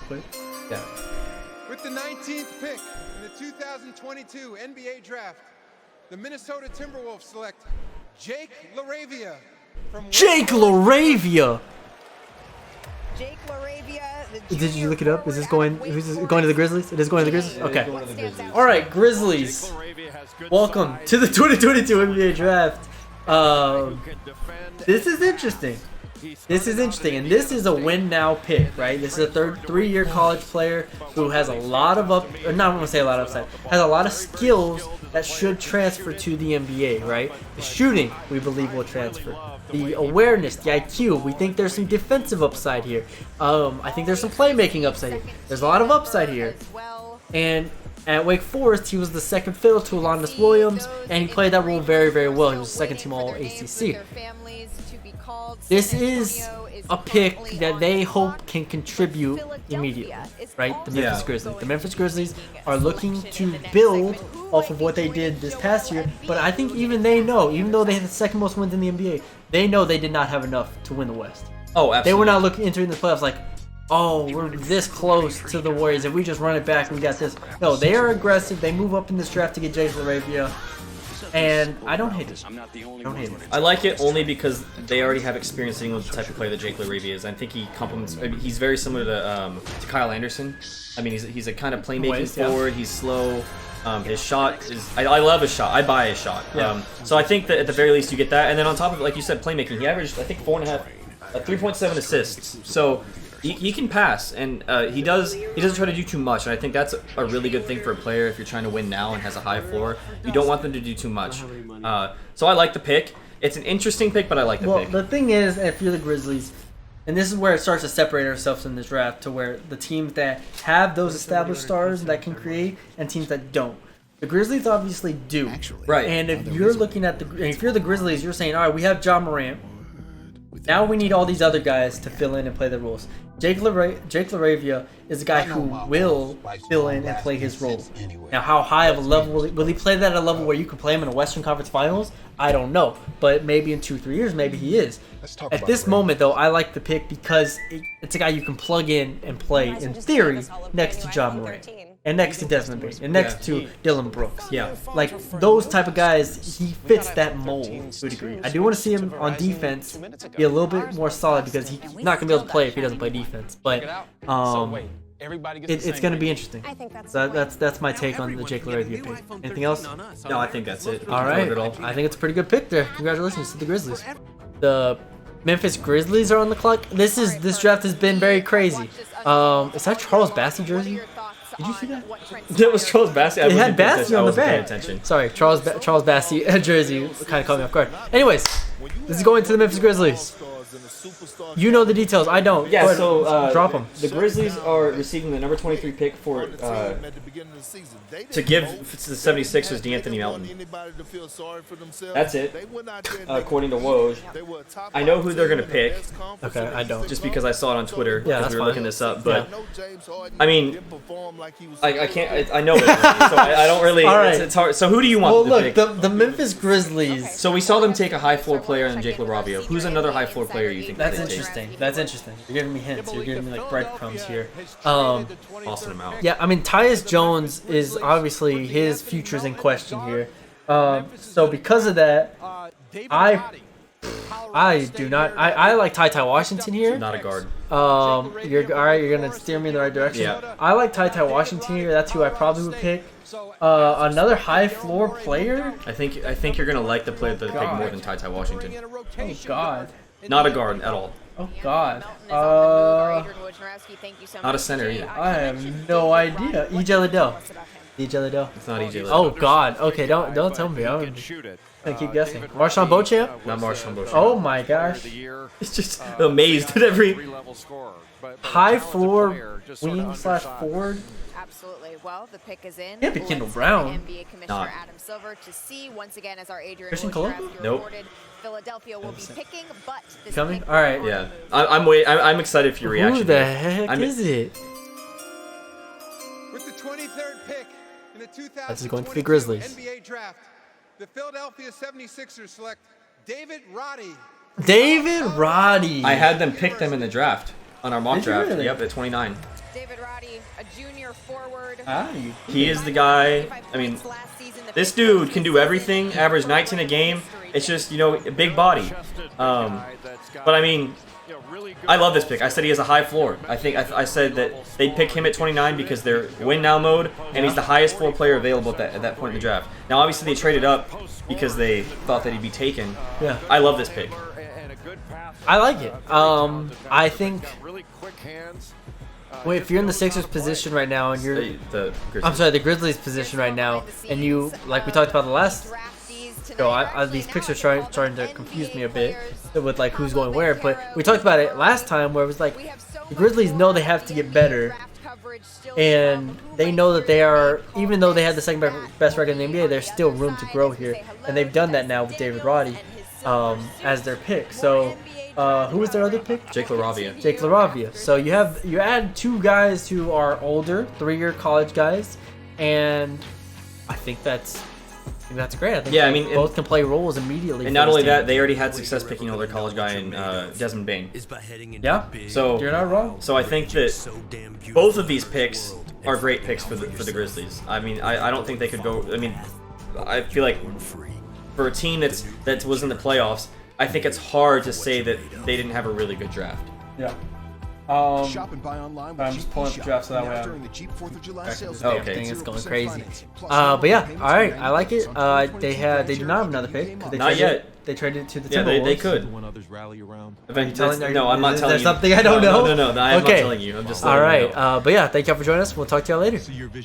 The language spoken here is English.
quick. Yeah. With the 19th pick in the 2022 NBA Draft, the Minnesota Timberwolves select Jake LaRavia from Jake LaRavia. Jake LaRavia. Did you look it up? Is this going? Who's this, going to the Grizzlies? It is going to the Grizzlies. Okay. Going to the Grizzlies. All right, Grizzlies. Welcome to the 2022 NBA Draft. This is interesting. This is interesting, and this is a win now pick, right? This is a three-year college player who has a lot of not want to say a lot of upside, has a lot of skills that should transfer to the NBA, right? The shooting, we believe, will transfer. The awareness, the IQ, we think there's some defensive upside here. I think there's some playmaking upside here. There's a lot of upside here. And at Wake Forest, he was the second fiddle to Alondas Williams, and he played that role very, very well. He was second team All-ACC. This is a pick that they hope can contribute immediately, right? The Memphis Grizzlies. The Memphis Grizzlies are looking to build off of what they did this past year, but I think even they know, even though they had the second most wins in the NBA, they know they did not have enough to win the West. Oh, absolutely. They were not entering the playoffs like, oh, we're this close to the Warriors. If we just run it back, we got this. No, they are aggressive. They move up in this draft to get Jake LaRavia. And I don't hate it. I like it only because they already have experience dealing with the type of player that Jake LaRavia is. I think he complements. He's very similar to Kyle Anderson. I mean, he's a kind of playmaking forward. He's slow. His shot is. I love his shot. I buy his shot. Yeah. So I think that at the very least you get that, and then on top of it, like you said, playmaking. He averaged I think 4.5, 3.7 assists. So. He can pass, and he doesn't try to do too much, and I think that's a really good thing for a player if you're trying to win now and has a high floor. You don't want them to do too much. So I like the pick. It's an interesting pick, but I like the pick. Well, the thing is, if you're the Grizzlies, and this is where it starts to separate ourselves in this draft to where the teams that have those established stars that can create and teams that don't. The Grizzlies obviously do. Right. And if you're looking at if you're the Grizzlies, you're saying, all right, we have Ja Morant. Now we need all these other guys to fill in and play their roles. Jake LaRavia is a guy who will fill in and play his role. Now, how high of a level will he play that at a level where you can play him in a Western Conference Finals? I don't know, but maybe in 2-3 years, maybe he is. At this moment, though, I like the pick because it's a guy you can plug in and play, in theory, next to Ja Morant. And next to Desmond Bain, and next to Dylan Brooks. Yeah. Like, those type of guys, he fits that mold to a degree. I do want to see him on defense be a little bit more solid because he's not going to be able to play if he doesn't play defense. But it's going to be interesting. So that's my take on the Jake LaRavia pick. Anything else? No, I think that's it. All right. I think it's a pretty good pick there. Congratulations to the Grizzlies. The Memphis Grizzlies are on the clock. This draft has been very crazy. Is that Charles Bassey jersey? Did you see that? That was Charles Bassey. It had Bassey on the back. Attention. Sorry, Charles Bassey jersey kind of caught me off guard. Anyways, this is going to the Memphis Grizzlies. You know the details. I don't. Yeah, so drop them. The Grizzlies are receiving the number 23 pick for to give to the 76ers DeAnthony Melton. That's it, according to Woj. I know who they're gonna pick. Okay, I don't. Just because I saw it on Twitter. Yeah, because we were looking this up, but yeah. I mean, I can't. I know it, so I don't really. All right. It's hard. So who do you want? Well, to look, pick? the Memphis Grizzlies. So we saw them take a high floor player and Jake LaRavia. Who's another high floor player you think? That's interesting. That's interesting. You're giving me hints. You're giving me like breadcrumbs here. Tossing them out. Yeah, I mean Tyus Jones is obviously his future's in question here. So because of that, I do not. I like Ty Washington here. Not a guard. You're all right. You're gonna steer me in the right direction. Yeah. I like Ty Washington here. That's who I probably would pick. Another high floor player. I think you're gonna like the player that they pick more than Ty Washington. Oh God. Not a guard at all. Oh God. Not a center either. I have no idea. EJ Liddell. EJ Liddell. It's not EJ Liddell. Oh God. Okay, don't tell me. I'm gonna keep guessing. Marshawn Beauchamp. Not Marshawn Beauchamp. Oh my gosh. It's just amazed at every high floor wing / forward. Absolutely. Well, the pick is in. Can't be Kendall Brown. NBA Commissioner Not. Adam Silver to see once again as our Adrian Christian Colombo? Nope. Philadelphia will be picking, but this Coming? pick All right. Yeah, I'm excited for your reaction. Who the heck is it? With the 23rd pick in the This is going to the 2022 Grizzlies. NBA Draft, the Philadelphia 76ers select David Roddy. David Roddy. I had them pick them in the draft on our mock Did you draft. really? Yep, at 29. David Roddy, a junior forward. He is the guy. I mean, this dude can do everything. Average 19 a game. It's just, you know, a big body. But I mean, I love this pick. I said he has a high floor. I said that they'd pick him at 29 because they're win now mode, and he's the highest floor player available at that point in the draft. Now, obviously, they traded up because they thought that he'd be taken. Yeah. I love this pick. I like it. I think. Wait, if you're in the Sixers position right now and you're, The Grizzlies. I'm sorry, the Grizzlies position right now, and you, like we talked about the last show, these picks are starting to confuse me a bit with like who's going where. But we talked about it last time where it was like the Grizzlies know they have to get better, and they know that they are, even though they had the second best record in the NBA, there's still room to grow here, and they've done that now with David Roddy as their pick. So. Who was their other pick? Jake LaRavia. Jake LaRavia. So you add two guys who are older, 3-year college guys, and I think that's great. I think Yeah, I mean, both can play roles immediately. And not only that, they already had success picking older college guy in Desmond Bane. Yeah. So You're not wrong. So I think that both of these picks are great picks for the Grizzlies. I mean, I don't think they could go. I mean, I feel like for a team that was in the playoffs, I think it's hard to say that they didn't have a really good draft. Yeah. Shop and buy online with I'm just pulling up the draft so that way I'm during the Jeep 4th of July sales Oh, event. okay. thing is going 0% crazy. financing, plus But yeah, payments all right, on I like it. payments They do not have another pick. 'Cause Not yet. They traded it to the Yeah, Timberwolves. they could. When others rally around. No, I'm not Is telling there you. something I don't know? No, I am Okay. not telling you. I'm just All letting you right. know. But yeah, thank y'all for joining us. We'll talk to y'all later. See your vision.